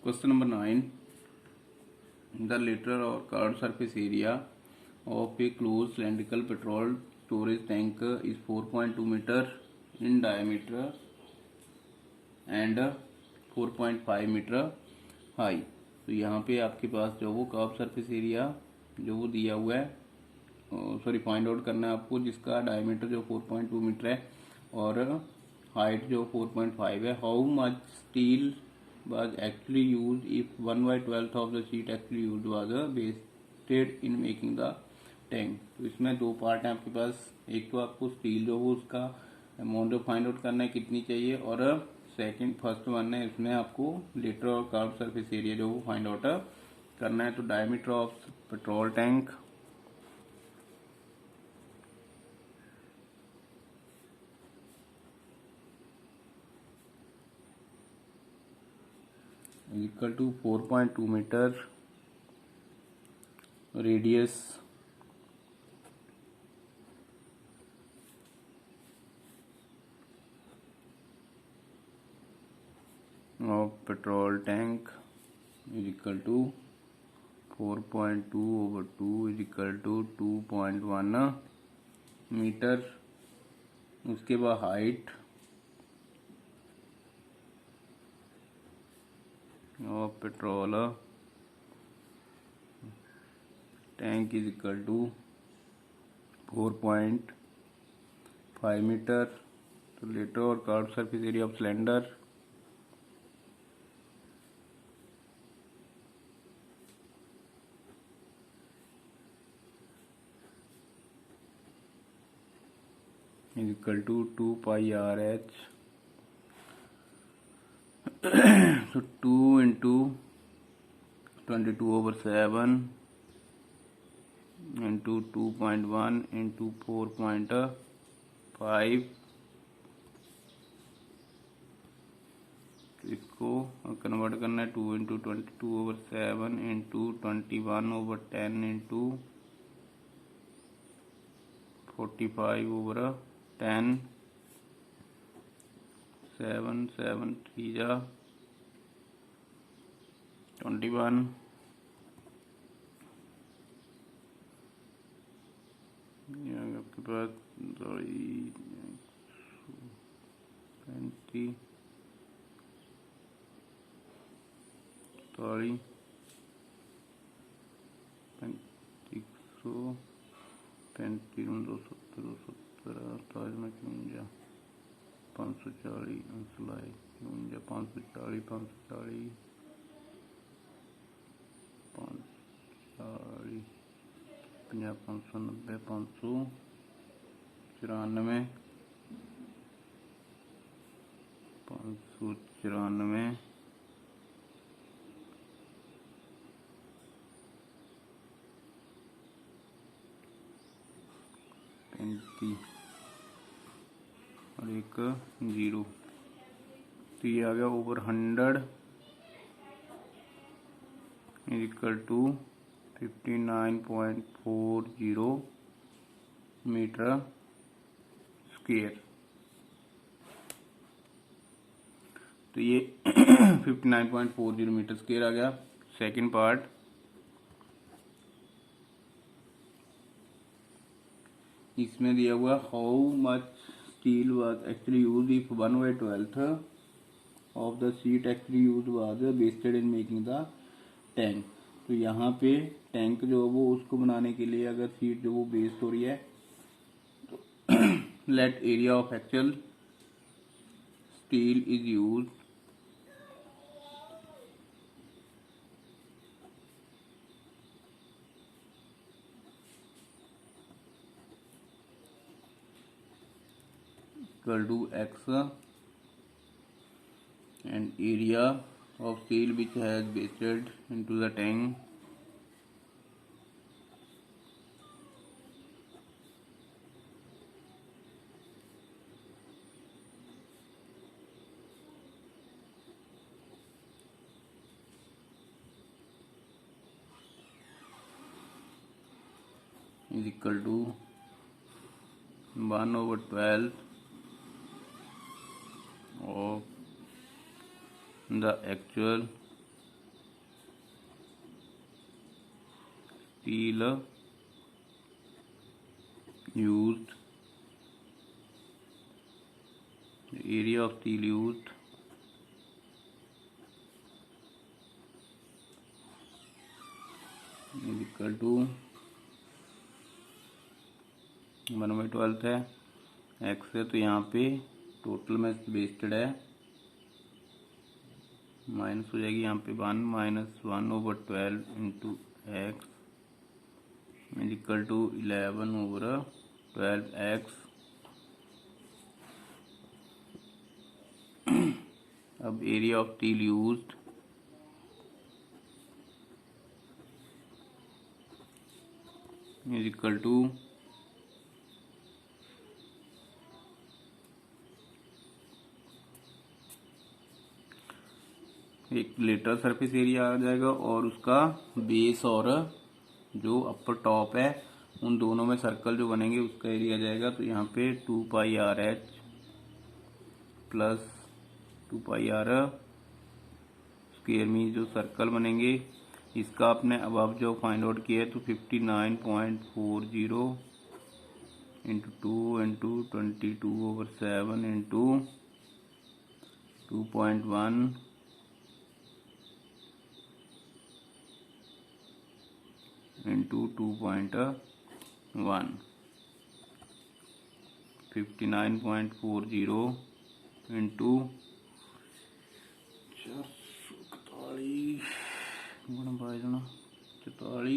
Question number 9. The lateral or curved surface area of a closed cylindrical petrol storage tank is 4.2 meter in diameter and 4.5 metre high. तो यहाँ पे आपके पास जो वो curve surface area जो वो दिया हुआ है, सॉरी फाइंड आउट करना है आपको, जिसका डायमीटर जो 4.2 मीटर है और हाइट जो 4.5 है। How much steel was actually used if 1/12 of the sheet actually used was wasted in making the tank। तो इसमें दो पार्ट हैं आपके पास। एक तो आपको स्टील जो वो उसका अमाउंट जो फाइंड आउट करना है कितनी चाहिए, और सेकंड फर्स्ट वन है इसमें आपको लेटरल और कर्व सरफेस एरिया जो वो फाइंड आउट करना है। तो diameter of petrol tank equal to 4.2 metre, radius of petrol tank is equal to 4.2 over 2 is equal to 2.1 metre. उसके बाद height of petrol tank is equal to 4.5 metre. तो lateral और curve surface area of cylinder is equal to 2 pi RH। so 2 into 22/7 into 2.1 into 4.5। इसको convert करना है 2 into 22/7 into 21/10 into 45/10। 7 7 3 जा 21। आपके पास 35 35 540 540 590 594 594 35 और एक 0। तो ये आ गया over 100 is equal to 59.40 metre square. तो ये 59.40 मीटर स्क्वायर आ गया। सेकंड पार्ट, इसमें दिया हुआ how much steel was actually used if 1/12 of the sheet actually used was wasted in making the tank. तो यहाँ पे टैंक जो है वो उसको बनाने के लिए अगर शीट जो वो वेस्ट हो रही है तो let area of actual steel is used equal to x and area of steel which has wasted into the tank is equal to 1/12 of the actual steel used, the area of steel used is equal to 1/12 है, x है तो यहाँ पे total में wasted है minus हो जाएगी, यहाँ पे 1 - 1/12 into x is equal to 11/12x। अब area of steel used is equal to एक लेटरल सरफेस एरिया आ जाएगा और उसका बेस और जो अपर टॉप है उन दोनों में सर्कल जो बनेंगे उसका एरिया आ जाएगा। तो यहाँ पे 2πRh प्लस 2πR स्क्वायर में जो सर्कल बनेंगे इसका आपने अब जो फाइंड आउट किया है तो 59.40 into 2 into 22/7 into 2.1 into 2.1 59.40 into 441 गुणा 44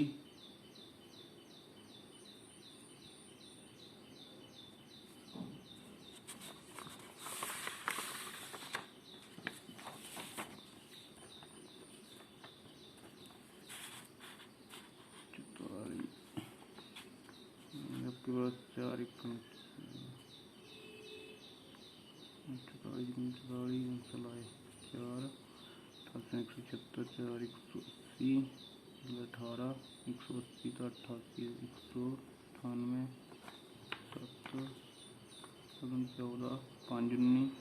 आपके पास 4 चलाए 4 176 4 180 18 180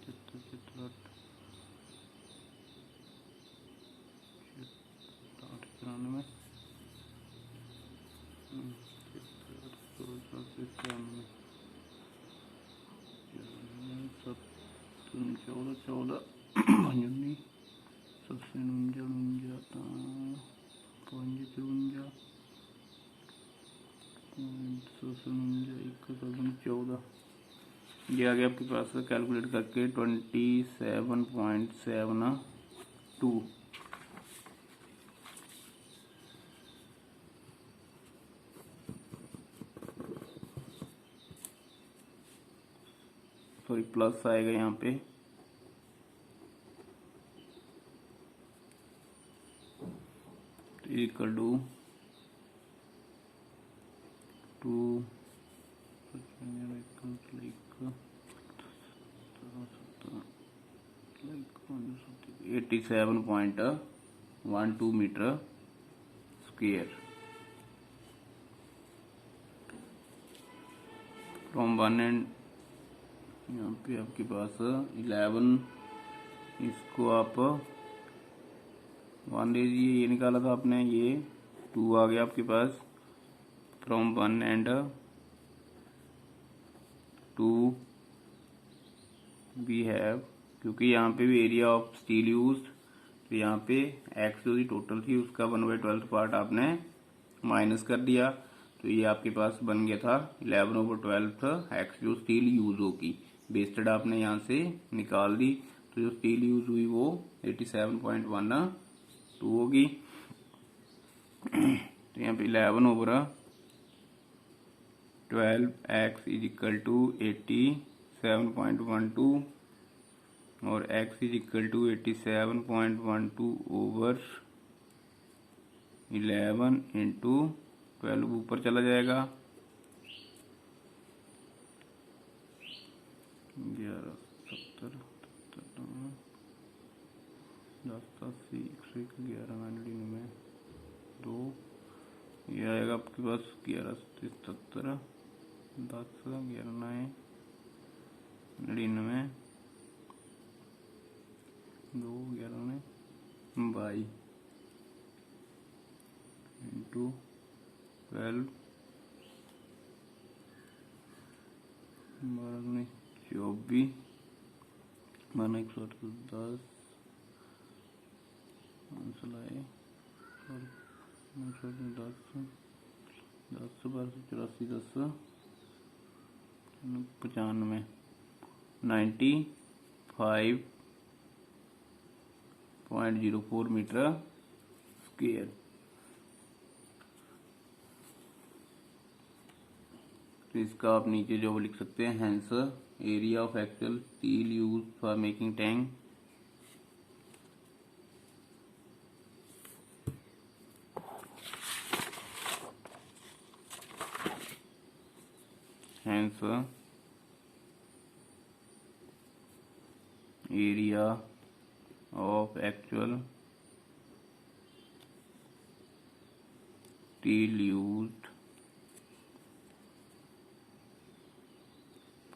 तो 88 198 70 14 5 19 8 14 15 सबसे 49 14 ये आ गया आपके पास कैलकुलेट करके 27.72। सॉरी प्लस आएगा यहाँ पे equal to 87.12 metre square from 1 and यहाँ पे आपके पास 11 इसको आप 1 लीजिए, ये निकाला था आपने, ये 2 आ गया आपके पास फ्रॉम 1 एंड 2 वी हैव, क्योंकि यहाँ पे भी एरिया ऑफ स्टील यूज्ड तो यहाँ पे एक्स जो टोटल थी उसका 1/12 पार्ट आपने माइनस कर दिया तो ये आपके पास बन गया था 11/12 एक्स जो स्टील यूज होगी। वेस्टेड आपने यहाँ से निकाल दी तो जो स्टील यूज हुई वो 87.12 होगी। तो यहाँ पे 11/12 एक्स इज इक्वल टू 87.12 और x is equal to 87.12/11 into 12 ऊपर चला जाएगा 11 70 10 80 111 99 2 ये आएगा आपके पास 11 77 10 11 99 2 11 में 22 इंटू 12 12 में 24 माना 110 आंसर आए 10 12 84 10 95 95.04 मीटर स्क्वायर। तो इसका आप नीचे जो लिख सकते हैं hence area of actual steel use for making tank hence area of actual steel used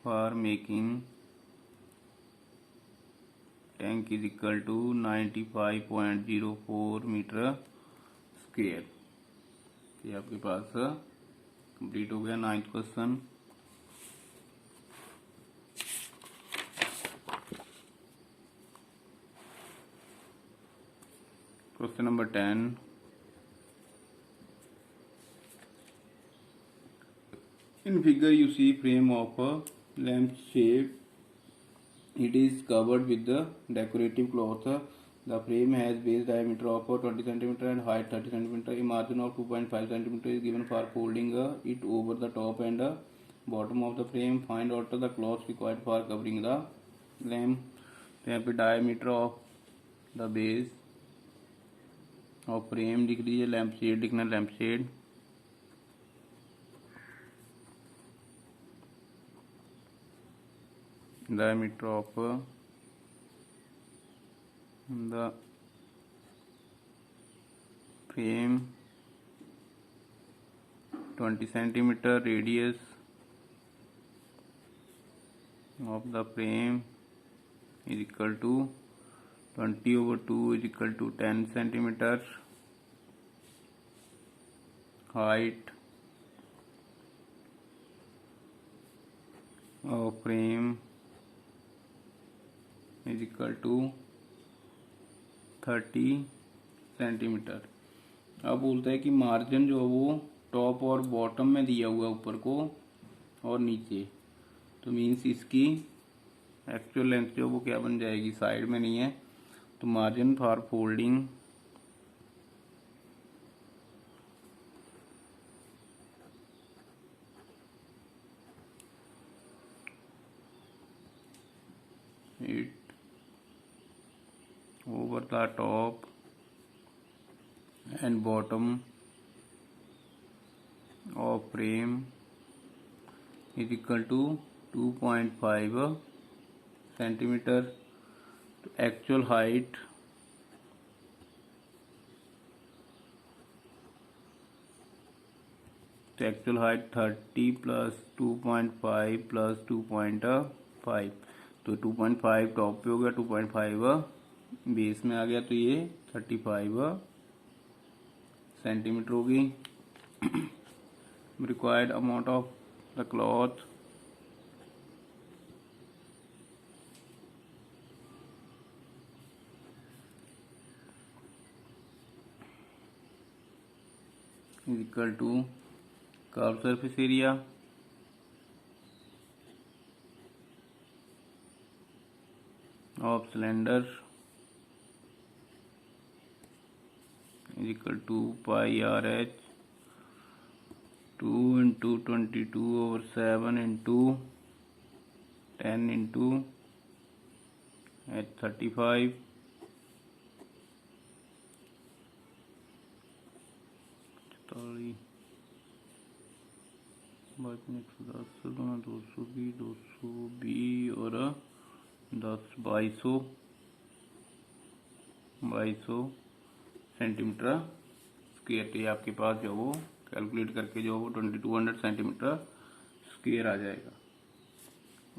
for making tank is equal to 95.04 metre square. ये आपके पास कंप्लीट हो गया 9th question. Question number 10. In figure you see frame of a lamp shape. It is covered with the decorative cloth. The frame has base diameter of 20 cm and height 30 cm. A margin of 2.5 cm is given for folding it over the top and bottom of the frame. Find out the cloth required for covering the lamp. तो यहाँ पे diameter of the base और frame लिख लीजिए, lamp shade लिखना, lamp shade diameter of the frame 20 centimetre, radius of the frame is equal to 20/2 is equal to 10 centimeter. Height of frame is equal to 30 centimetre. अब बोलता है कि margin जो है वो टॉप और बॉटम में दिया हुआ है, ऊपर को और नीचे, तो मीन्स इसकी एक्चुअल लेंथ जो वो क्या बन जाएगी, साइड में नहीं है, तो margin for folding it over the top and bottom of frame is equal to 2.5 centimeter. Actual height तो एक्चुअल हाइट 30 प्लस 2.5 प्लस 2.5, तो 2.5 टॉप पे हो गया, 2.5 बेस में आ गया, तो ये 35 सेंटीमीटर होगी। Required amount of the cloth is equal to curved surface area of cylinder is equal to pi RH 2 into 22/7 into 10 into H35 44 110 220 220 और 10 2200 सेंटीमीटर स्क्वायर। तो ये आपके पास जो वो कैलकुलेट करके जो वो 2200 सेंटीमीटर स्क्वायर आ जाएगा।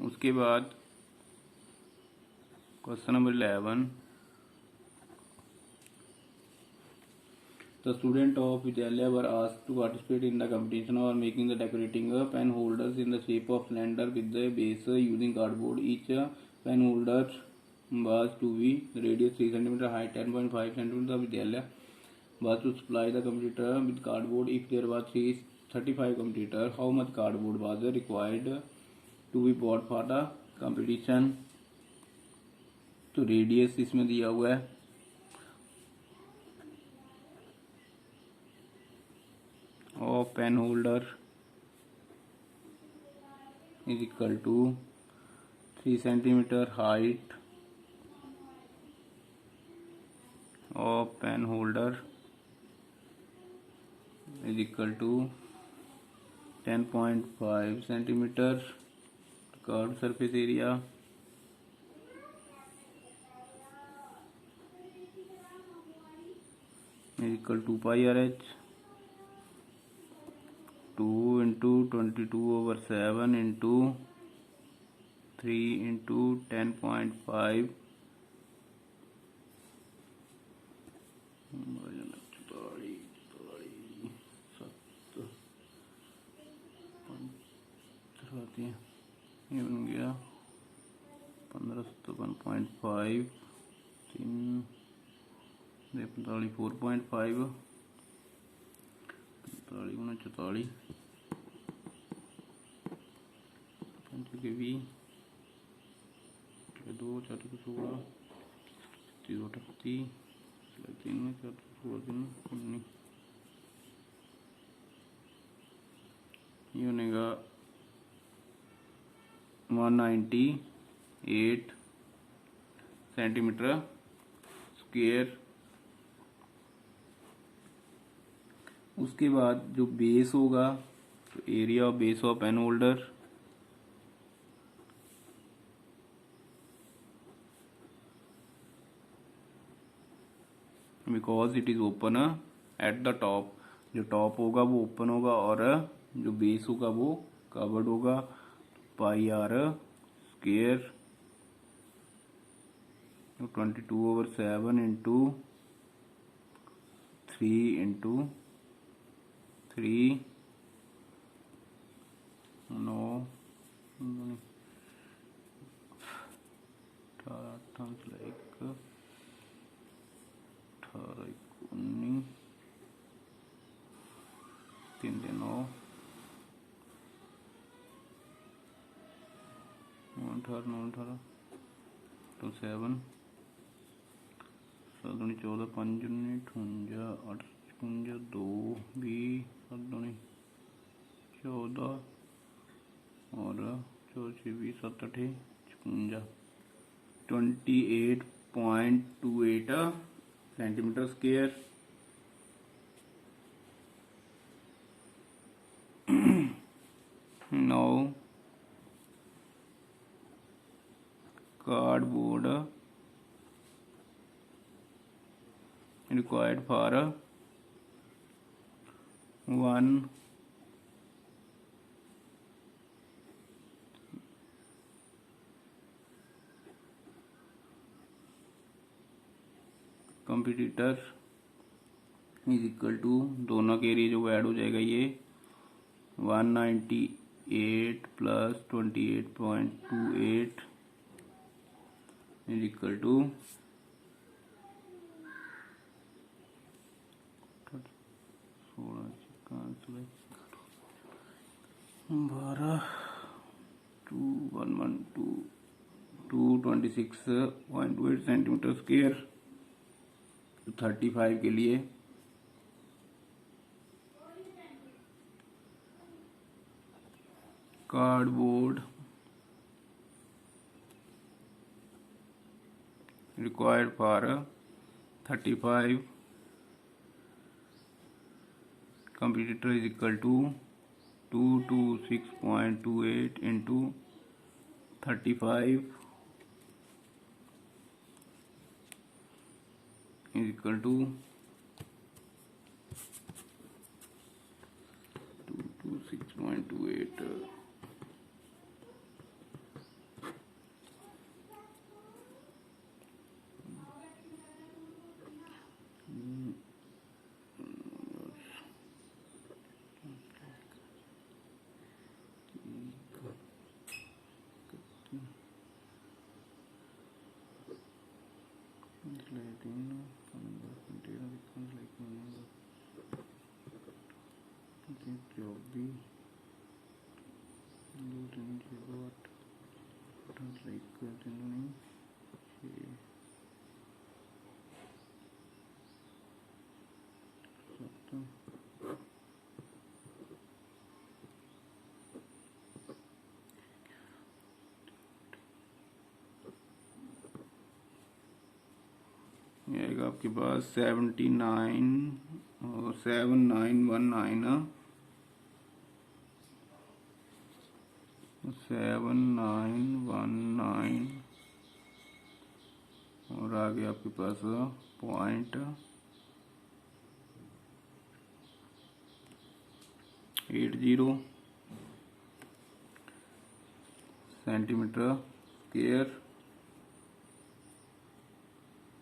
उसके बाद question number 11, the student of Vidyalaya were asked to participate in the competition of making the decorating pen holders in the shape of cylinder with the base using cardboard. Each pen holder was to be radius 3 cm, height 10.5 cm. The Vidyalaya was to supply the competitor with cardboard. If there was 35 competitor, how much cardboard was required to be bought for the competition? तो radius इसमें दिया हुआ है, of pen holder is equal to 3 centimeter, height of pen holder is equal to 10.5 centimeter, curved surface area is equal to pi RH, 2 into 22/7 into 3 into 10.5 ये बन गया 15 3 45 4.5 45 के 20 2 4 16 3 38 3 में 4 16 3 ये बनेगा 198 सेंटीमीटर स्क्वायर। उसके बाद जो बेस होगा, तो area of base of pen holder because it is open at the top, जो टॉप होगा वो ओपन होगा और जो बेस होगा वो कवर्ड होगा। पाई आर स्क्वायर 22/7 इंटू 3 इंटू 3 9 18 19 3 9 18 तो 7 7 14 5 58 8 55 2 20 7 14 और 4 6 20 7 8 56 28.28 centimetre square. now cardboard required for 1 competitor is equal to, दोनों के एरिया जो ऐड हो जाएगा ये 198 plus 28.28 is equal to 226.8 centimetre square. 35 के लिए cardboard required for 35 competitor is equal to 226.28 into 35 is equal to 226.28 ये आएगा आपके पास 79 और 7919 7919 और आगे आपके पास 0.80 सेंटीमीटर स्क्वायर।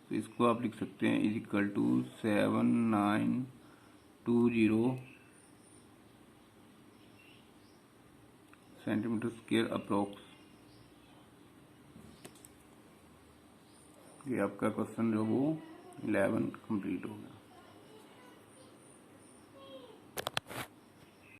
तो इसको आप लिख सकते हैं is equal to 7920 centimetre square approx. ये आपका क्वेश्चन जो वो 11 कंप्लीट हो गया।